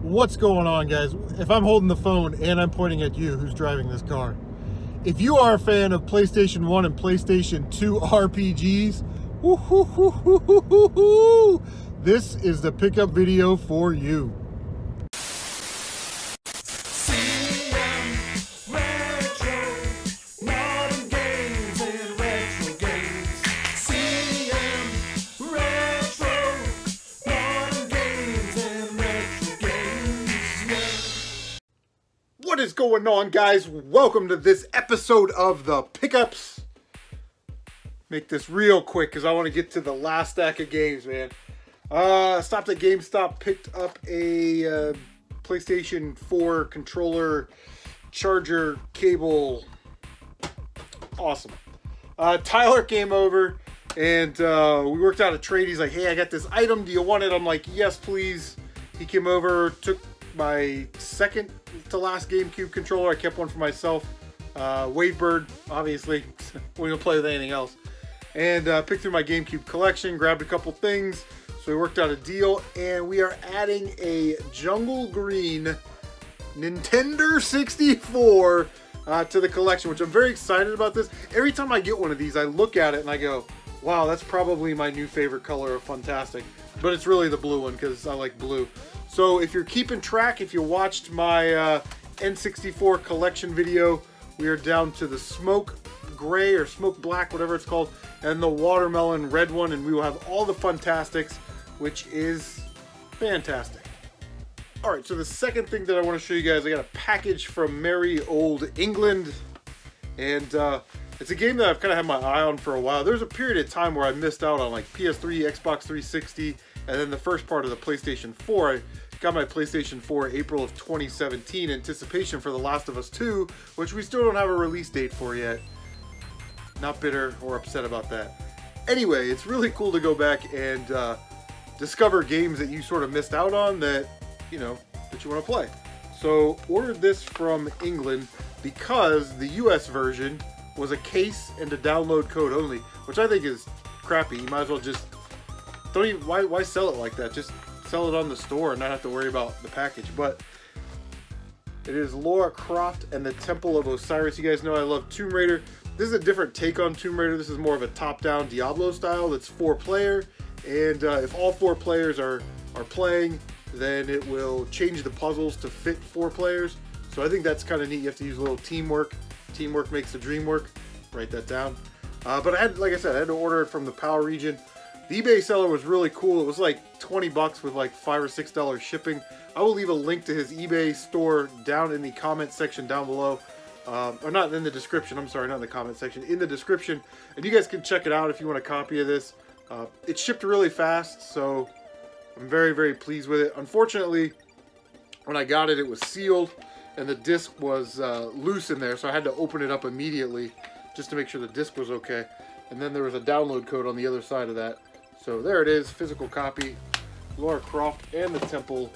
What's going on, guys? If I'm holding the phone and I'm pointing at you who's driving this car, if you are a fan of PlayStation 1 and PlayStation 2 RPGs, this is the pickup video for you. What is going on, guys? Welcome to this episode of the Pickups. Make this real quick because I want to get to the last stack of games, man. Stopped at GameStop, picked up a PlayStation 4 controller, charger, cable. Awesome. Tyler came over and we worked out a trade. He's like, hey, I got this item. Do you want it? I'm like, yes, please. He came over, took my second to last GameCube controller. I kept one for myself. Wavebird, obviously. We don't play with anything else. And picked through my GameCube collection, grabbed a couple things. So we worked out a deal, and we are adding a Jungle Green Nintendo 64 to the collection, which I'm very excited about this. Every time I get one of these, I look at it and I go, wow, that's probably my new favorite color of Funtastic. But it's really the blue one because I like blue. So if you're keeping track, if you watched my N64 collection video, we are down to the smoke gray or smoke black, whatever it's called, and the watermelon red one, and we will have all the Funtastics, which is fantastic. Alright, so the second thing that I want to show you guys, I got a package from merry old England, and it's a game that I've kind of had my eye on for a while. There's a period of time where I missed out on like PS3, Xbox 360, and then the first part of the PlayStation 4. I got my PlayStation 4 April of 2017, anticipation for The Last of Us 2, which we still don't have a release date for yet. Not bitter or upset about that. Anyway, it's really cool to go back and discover games that you sort of missed out on that, you know, that you want to play. So, ordered this from England because the US version was a case and a download code only, which I think is crappy. You might as well just, don't even, why sell it like that? Just sell it on the store and not have to worry about the package. But it is Lara Croft and the Temple of Osiris. You guys know I love Tomb Raider. This is a different take on Tomb Raider. This is more of a top-down Diablo style. That's 4-player, and if all 4 players are playing, then it will change the puzzles to fit 4 players. So I think that's kind of neat. You have to use a little teamwork. Teamwork makes the dream work. Write that down. But I had, like I said, I had to order it from the PAL region. The eBay seller was really cool. It was like 20 bucks with like $5 or $6 shipping. I will leave a link to his eBay store down in the comment section down below. Or not in the description, I'm sorry, not in the comment section, in the description. And you guys can check it out if you want a copy of this. It shipped really fast, so I'm very, very pleased with it. Unfortunately, when I got it, it was sealed, and the disc was loose in there, so I had to open it up immediately just to make sure the disc was okay. And then there was a download code on the other side of that. So there it is, physical copy, Lara Croft and the Temple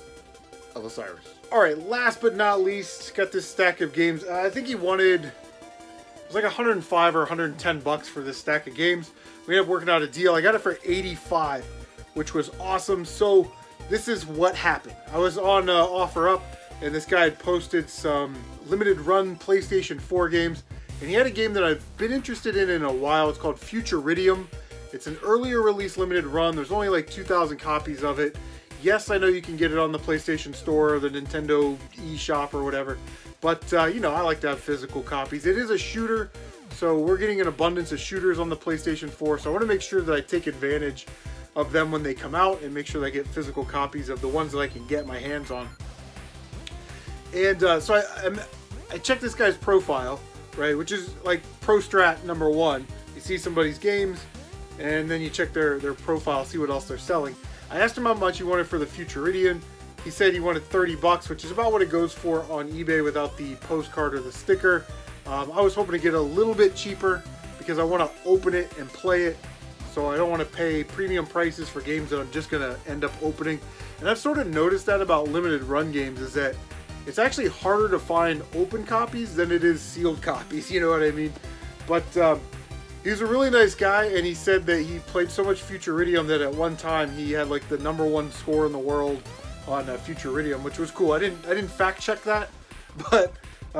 of Osiris. Alright, last but not least, got this stack of games. I think he wanted, it was like 105 or 110 bucks for this stack of games. We ended up working out a deal. I got it for 85, which was awesome. So this is what happened. I was on OfferUp, and this guy had posted some limited run PlayStation 4 games, and he had a game that I've been interested in a while. It's called Futuridium. It's an earlier release limited run. There's only like 2,000 copies of it. Yes, I know you can get it on the PlayStation Store or the Nintendo eShop or whatever, but you know, I like to have physical copies. It is a shooter, so we're getting an abundance of shooters on the PlayStation 4, so I want to make sure that I take advantage of them when they come out and make sure that I get physical copies of the ones that I can get my hands on. And so I checked this guy's profile, right, which is like Pro Strat number 1. You see somebody's games, and then you check their profile, see what else they're selling. I asked him how much he wanted for the Futuridium. He said he wanted 30 bucks, which is about what it goes for on eBay without the postcard or the sticker. I was hoping to get a little bit cheaper because I want to open it and play it. So I don't want to pay premium prices for games that I'm just going to end up opening. And I've sort of noticed that about limited run games, is that it's actually harder to find open copies than it is sealed copies, you know what I mean? But He's a really nice guy, and he said that he played so much Futuridium that at one time he had like the #1 score in the world on Futuridium, which was cool. I didn't fact check that, but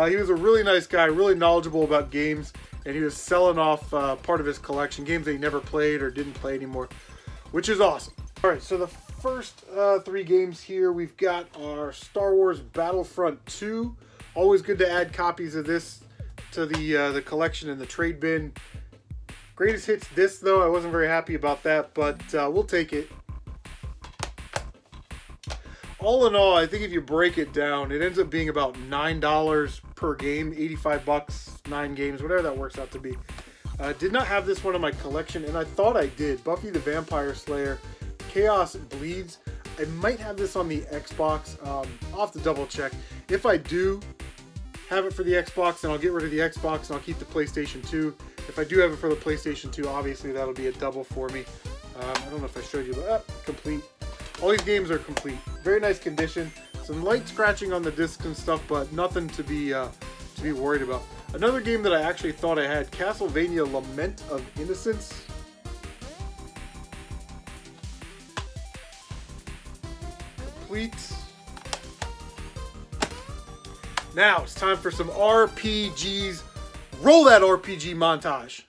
he was a really nice guy, really knowledgeable about games, and he was selling off part of his collection, games that he never played or didn't play anymore, which is awesome. All right, so the first 3 games here, we've got our Star Wars Battlefront 2. Always good to add copies of this to the collection in the trade bin. Greatest hits disc, though, I wasn't very happy about that, but we'll take it. All in all, I think if you break it down, it ends up being about $9 per game, 85 bucks, 9 games, whatever that works out to be. Did not have this one in my collection, and I thought I did. Buffy the Vampire Slayer, Chaos Bleeds. I might have this on the Xbox. I'll have to double check. If I do have it for the Xbox, then I'll get rid of the Xbox and I'll keep the PlayStation 2. If I do have it for the PlayStation 2, obviously that'll be a double for me. I don't know if I showed you, but complete. All these games are complete. Very nice condition. Some light scratching on the discs and stuff, but nothing to be worried about. Another game that I actually thought I had, Castlevania Lament of Innocence. Complete. Now it's time for some RPGs. Roll that RPG montage.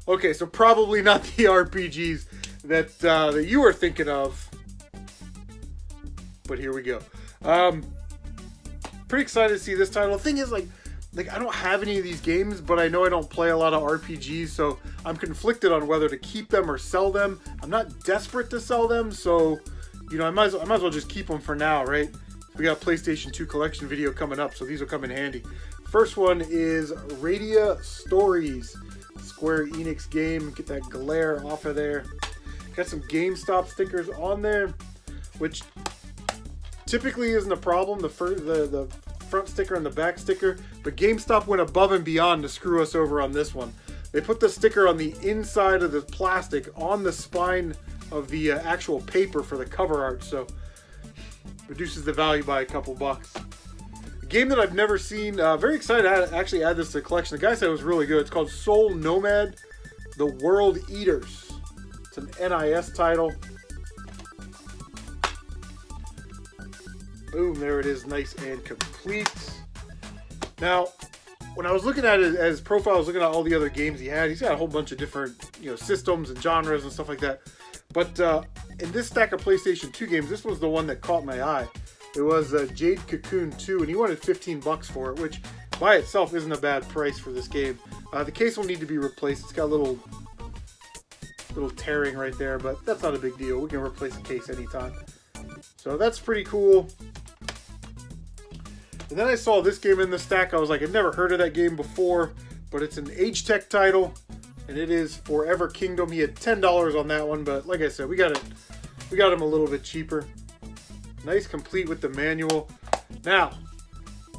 Okay, so probably not the RPGs that you were thinking of, but here we go. Pretty excited to see this title. The thing is, like I don't have any of these games, but I know I don't play a lot of RPGs, so I'm conflicted on whether to keep them or sell them. I'm not desperate to sell them, so you know I might as well just keep them for now, right? We got a PlayStation 2 collection video coming up, so these will come in handy. First one is Radia Stories. Square Enix game. Get that glare off of there. Got some GameStop stickers on there, which typically isn't a problem, the front sticker and the back sticker, but GameStop went above and beyond to screw us over on this one. They put the sticker on the inside of the plastic on the spine of the actual paper for the cover art, so reduces the value by a couple bucks. Game that I've never seen. Very excited to actually add this to the collection. The guy said it was really good. It's called Soul Nomad, The World Eaters. It's an NIS title. Boom, there it is, nice and complete. Now, when I was looking at it as profile, I was looking at all the other games he had. He's got a whole bunch of different, systems and genres and stuff like that. But in this stack of PlayStation 2 games, this was the one that caught my eye. It was Jade Cocoon 2, and he wanted 15 bucks for it, which by itself isn't a bad price for this game. The case will need to be replaced. It's got a little tearing right there, but that's not a big deal. We can replace the case anytime. So that's pretty cool. And then I saw this game in the stack. I was like, I've never heard of that game before, but it's an Age Tech title, and it is Forever Kingdom. He had $10 on that one, but like I said, we got him a little bit cheaper. Nice, complete with the manual. Now,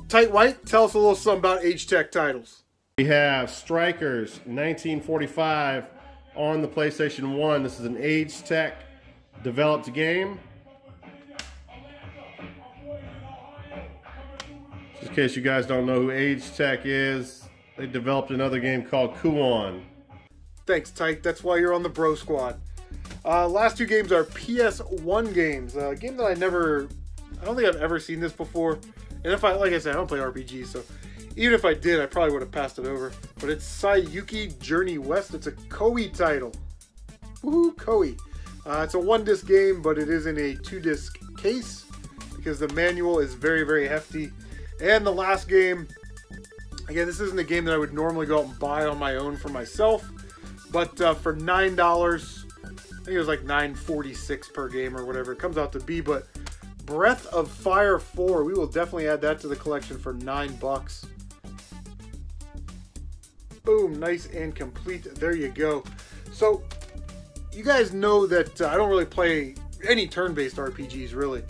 Tight White, tell us a little something about Age Tech titles. We have Strikers 1945 on the PlayStation 1. This is an Age Tech developed game. Just in case you guys don't know who Age Tech is, they developed another game called Kuon. Thanks, Tight. That's why you're on the Bro Squad. Last 2 games are PS1 games. A game that I don't think I've ever seen this before. And like I said, I don't play RPGs, so even if I did, I probably would have passed it over. But it's Sayuki Journey West. It's a Koei title. Woohoo, Koei. It's a 1-disc game, but it is in a 2-disc case because the manual is very, very hefty. And the last game, again, this isn't a game that I would normally go out and buy on my own for myself, but for $9, I think it was like $9.46 per game or whatever it comes out to be, but Breath of Fire 4, we will definitely add that to the collection for $9. Boom, nice and complete. There you go. So, you guys know that I don't really play any turn-based RPGs, really.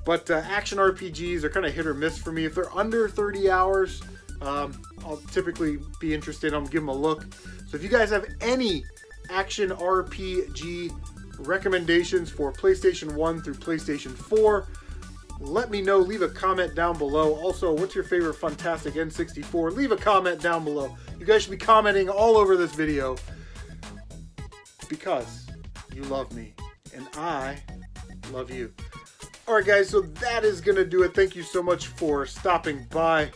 But action RPGs are kind of hit or miss for me. If they're under 30 hours, I'll typically be interested. I'll give them a look. So if you guys have any action RPG recommendations for PlayStation 1 through PlayStation 4, let me know. Leave a comment down below. Also, what's your favorite Funtastic N64? Leave a comment down below. You guys should be commenting all over this video because you love me and I love you. Alright guys, so that is going to do it. Thank you so much for stopping by.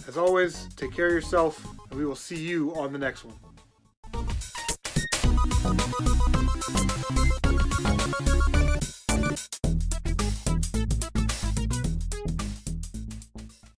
As always, take care of yourself, and we will see you on the next one.